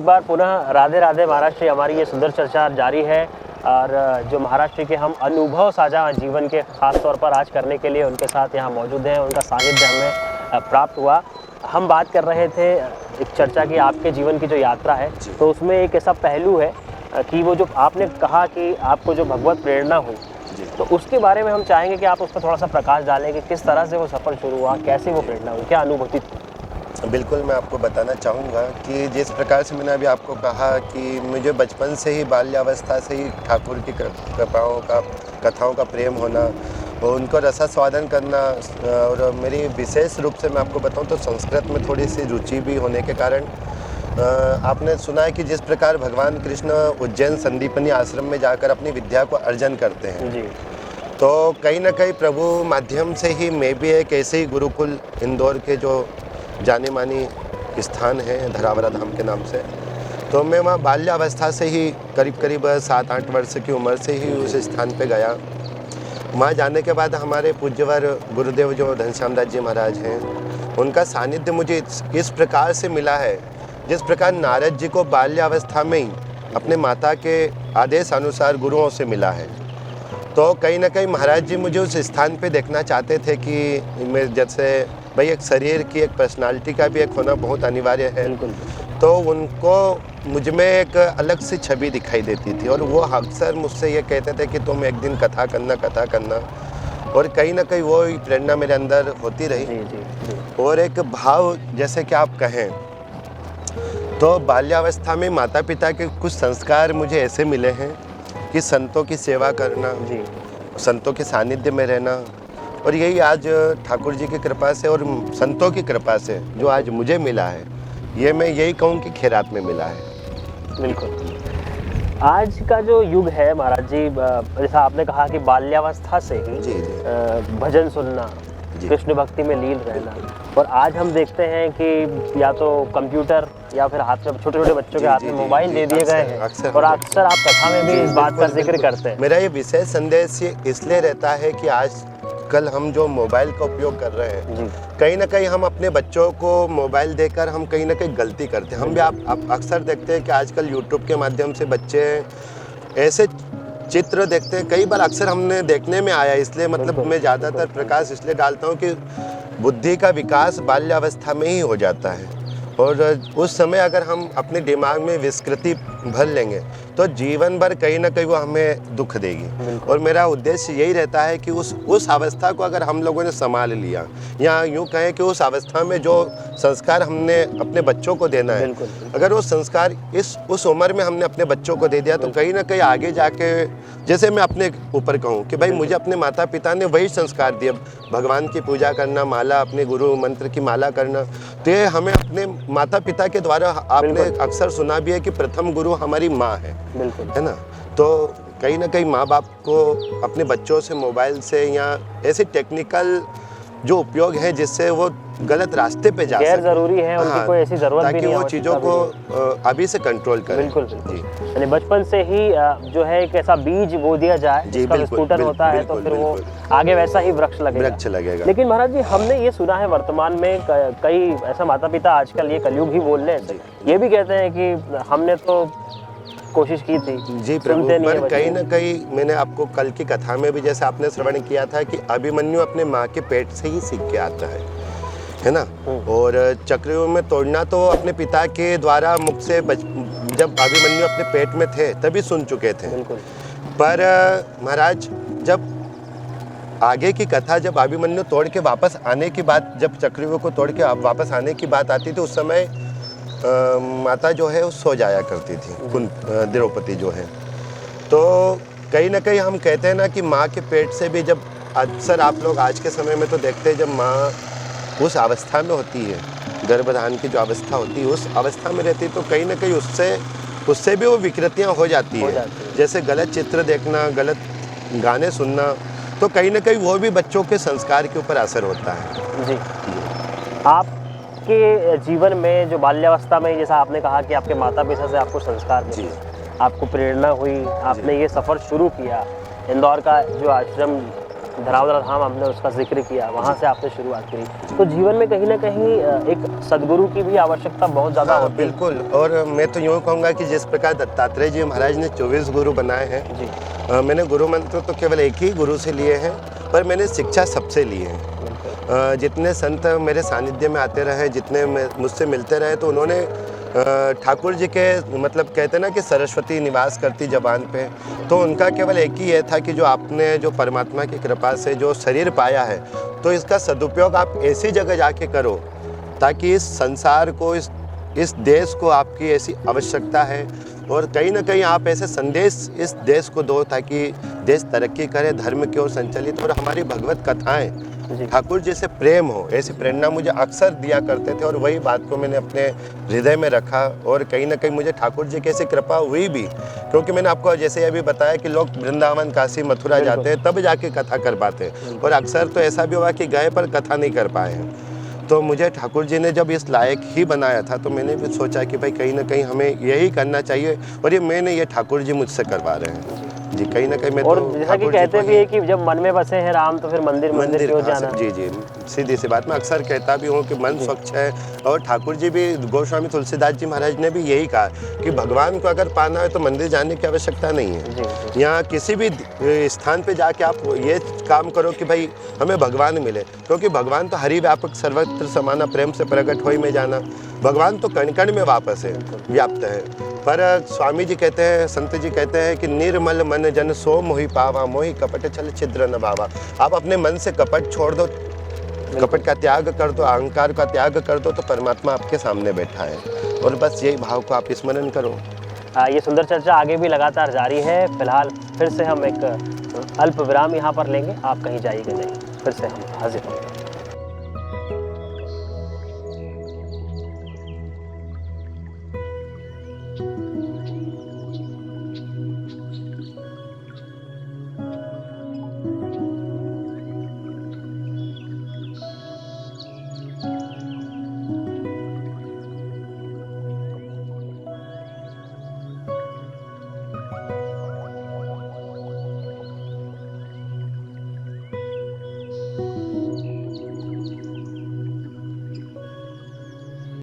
बार पुनः राधे राधे महाराज श्री। हमारी ये सुंदर चर्चा जारी है और जो महाराज श्री के हम अनुभव साझा जीवन के खास तौर पर आज करने के लिए उनके साथ यहाँ मौजूद हैं, उनका सानिध्य हमें प्राप्त हुआ। हम बात कर रहे थे एक चर्चा की आपके जीवन की जो यात्रा है, तो उसमें एक ऐसा पहलू है कि वो जो आपने कहा कि आपको जो भगवत प्रेरणा हुई, तो उसके बारे में हम चाहेंगे कि आप उस पर थोड़ा सा प्रकाश डालें कि किस तरह से वो सफ़र शुरू हुआ, कैसे वो प्रेरणा हुई, क्या अनुभूति थी। बिल्कुल, मैं आपको बताना चाहूँगा कि जिस प्रकार से मैंने अभी आपको कहा कि मुझे बचपन से ही बाल्यावस्था से ही ठाकुर की कृपाओं का कथाओं का प्रेम होना और उनको रसास्वादन करना, और मेरी विशेष रूप से मैं आपको बताऊँ तो संस्कृत में थोड़ी सी रुचि भी होने के कारण आपने सुना है कि जिस प्रकार भगवान कृष्ण उज्जैन संदीपनी आश्रम में जाकर अपनी विद्या को अर्जन करते हैं जी। तो कहीं ना कहीं प्रभु माध्यम से ही मैं भी एक ऐसे ही गुरुकुल इंदौर के जो जाने मानी स्थान है धरावरा धाम के नाम से, तो मैं वहाँ बाल्यावस्था से ही करीब 7-8 वर्ष की उम्र से ही उस स्थान पे गया। वहाँ जाने के बाद हमारे पूज्यवर गुरुदेव जो घनश्याम दास जी महाराज हैं, उनका सानिध्य मुझे इस प्रकार से मिला है जिस प्रकार नारद जी को बाल्यावस्था में ही अपने माता के आदेश अनुसार गुरुओं से मिला है। तो कहीं ना कहीं महाराज जी मुझे उस स्थान पे देखना चाहते थे कि मैं जैसे भाई एक शरीर की एक पर्सनालिटी का भी एक होना बहुत अनिवार्य है, तो उनको मुझ में एक अलग सी छवि दिखाई देती थी और वो अक्सर मुझसे ये कहते थे कि तुम एक दिन कथा करना, और कहीं ना कहीं वो प्रेरणा मेरे अंदर होती रही। जी। और एक भाव जैसे कि आप कहें तो बाल्यावस्था में माता पिता के कुछ संस्कार मुझे ऐसे मिले हैं कि संतों की सेवा करना जी, संतों के सानिध्य में रहना, और यही आज ठाकुर जी की कृपा से और संतों की कृपा से जो आज मुझे मिला है, ये मैं यही कहूँ कि खैरात में मिला है। बिल्कुल। आज का जो युग है महाराज जी, जैसा आपने कहा कि बाल्यावस्था से ही जी। भजन सुनना, कृष्ण भक्ति में लीन रहना, और आज हम देखते हैं कि या तो कंप्यूटर या फिर हाथ में छोटे छोटे बच्चों के हाथ में मोबाइल दे दिए गए हैं, और अक्सर आप कथा में भी इस बात का जिक्र करते हैं। मेरा ये विशेष संदेश ये इसलिए रहता है कि आज कल हम जो मोबाइल का उपयोग कर रहे हैं, कहीं ना कहीं हम अपने बच्चों को मोबाइल देकर हम कहीं ना कहीं गलती करते हैं। हम भी आप अक्सर देखते हैं कि आजकल यूट्यूब के माध्यम से बच्चे ऐसे चित्र देखते हैं, कई बार अक्सर हमने देखने में आया, इसलिए मतलब मैं ज़्यादातर प्रकाश इसलिए डालता हूँ कि बुद्धि का विकास बाल्यावस्था में ही हो जाता है, और उस समय अगर हम अपने दिमाग में विस्कृति भर लेंगे तो जीवन भर कहीं ना कहीं वो हमें दुख देगी। और मेरा उद्देश्य यही रहता है कि उस अवस्था को अगर हम लोगों ने संभाल लिया, या यूँ कहें कि उस अवस्था में जो संस्कार हमने अपने बच्चों को देना है, अगर वो संस्कार उस उम्र में हमने अपने बच्चों को दे दिया, तो कहीं ना कहीं आगे जाके, जैसे मैं अपने ऊपर कहूँ कि भाई मुझे अपने माता पिता ने वही संस्कार दिए, भगवान की पूजा करना, माला, अपने गुरु मंत्र की माला करना, तो ये हमें अपने माता पिता के द्वारा, आपने अक्सर सुना भी है कि प्रथम गुरु हमारी माँ है, है ना। तो कहीं ना कहीं माँ बाप को अपने बच्चों से मोबाइल से या ऐसे टेक्निकल जो उपयोग है जिससे वो गलत रास्ते पे जा सके, गैर जरूरी है, उनकी कोई ऐसी जरूरत भी नहीं है, ताकि वो चीज़ों को अभी से कंट्रोल करें। बिल्कुल यानी बचपन से ही जो है एक ऐसा बीज बो दिया जाए जिसका विस्फोटन होता है, तो फिर वो आगे वैसा ही वृक्ष लगेगा। लेकिन महाराज जी, हमने ये सुना है वर्तमान में कई ऐसा माता पिता आजकल, ये कलयुग ही बोल रहे हैं, ये भी कहते हैं कि हमने तो कोशिश की थी जी प्रभु, पर कहीं ना कहीं मैंने आपको कल की कथा में भी जैसे आपने श्रवण किया था कि अभिमन्यु अपने माँ के पेट से ही सीख के आता है ना। और चक्रव्यूह में तोड़ना तो अपने पिता के द्वारा मुख से जब अभिमन्यु अपने पेट में थे तभी सुन चुके थे। पर महाराज, जब आगे की कथा, जब अभिमन्यु तोड़ के वापस आने की बात, जब चक्रव्यूह को तोड़ के वापस आने की बात आती थी, उस समय माता जो है वो सो जाया करती थी, द्रौपदी जो है। तो कहीं ना कहीं हम कहते हैं ना कि माँ के पेट से भी, जब अक्सर आप लोग आज के समय में तो देखते हैं, जब माँ उस अवस्था में होती है, गर्भधारण की जो अवस्था होती है, उस अवस्था में रहती है, तो कहीं ना कहीं उससे भी वो विकृतियाँ हो जाती है। जैसे गलत चित्र देखना, गलत गाने सुनना, तो कहीं ना कहीं वो भी बच्चों के संस्कार के ऊपर असर होता है। जी। आपके जीवन में जो बाल्यावस्था में, जैसा आपने कहा कि आपके माता पिता से आपको संस्कार मिले, आपको प्रेरणा हुई, आपने ये सफ़र शुरू किया, इंदौर का जो आश्रम धरावरा धाम आपने उसका जिक्र किया, वहाँ से आपने शुरुआत करी। तो जीवन में कहीं ना कहीं एक सद्गुरु की भी आवश्यकता बहुत ज़्यादा हाँ, होती है। बिल्कुल। और मैं तो यूँ कहूँगा कि जिस प्रकार दत्तात्रेय जी महाराज ने 24 गुरु बनाए हैं, जी, मैंने गुरु मंत्र तो केवल एक ही गुरु से लिए हैं, पर मैंने शिक्षा सबसे ली है। बिल्कुल। जितने संत मेरे सानिध्य में आते रहे, जितने मुझसे मिलते रहे, तो उन्होंने ठाकुर जी के मतलब कहते हैं ना कि सरस्वती निवास करती ज़बान पे, तो उनका केवल एक ही ये था कि जो आपने जो परमात्मा की कृपा से जो शरीर पाया है, तो इसका सदुपयोग आप ऐसी जगह जाके करो ताकि इस संसार को, इस देश को आपकी ऐसी आवश्यकता है, और कहीं ना कहीं आप ऐसे संदेश इस देश को दो ताकि देश तरक्की करे, धर्म की ओर संचालित। और हमारी भगवत कथाएं जी। ठाकुर जी से प्रेम हो, ऐसी प्रेरणा मुझे अक्सर दिया करते थे, और वही बात को मैंने अपने हृदय में रखा। और कहीं ना कहीं मुझे ठाकुर जी की ऐसी कृपा हुई भी, क्योंकि मैंने आपको जैसे अभी बताया कि लोग वृंदावन, काशी, मथुरा जाते हैं तब जाके कथा कर पाते हैं, और अक्सर तो ऐसा भी हुआ कि गए पर कथा नहीं कर पाए हैं। तो मुझे ठाकुर जी ने जब इस लायक ही बनाया था, तो मैंने भी सोचा कि भाई कहीं ना कहीं हमें यही करना चाहिए, और ये ठाकुर जी मुझसे करवा रहे हैं जी। कहीं ना कहीं मैं और तो जैसा कि कहते भी है कि जब मन में बसे हैं राम, तो फिर मंदिर मंदिर क्यों कहाँ जाना। से, जी जी, सीधी सी बात। मैं अक्सर कहता भी हूँ कि मन स्वच्छ है, और ठाकुर जी भी, गोस्वामी तुलसीदास जी महाराज ने भी यही कहा कि भगवान को अगर पाना है तो मंदिर जाने की आवश्यकता नहीं है। जी, यहाँ किसी भी स्थान पे जाके आप ये काम करो कि भाई हमें भगवान मिले, क्योंकि भगवान तो हरि व्यापक सर्वत्र समाना प्रेम से प्रकट हो ही में जाना। भगवान तो कण कण में वापस है, व्याप्त है। पर स्वामी जी कहते हैं, संत जी कहते हैं कि निर्मल मन जन सो मोहि पावा, मोहि कपट छल छिद्र न भावा। आप अपने मन से कपट छोड़ दो, कपट का त्याग कर दो, अहंकार का त्याग कर दो, तो परमात्मा आपके सामने बैठा है। और बस यही भाव को आप स्मरण करो। ये सुंदर चर्चा आगे भी लगातार जारी है। फिलहाल फिर से हम एक अल्प विराम यहाँ पर लेंगे, आप कहीं जाइएगा नहीं, फिर से हम हाजिर होंगे।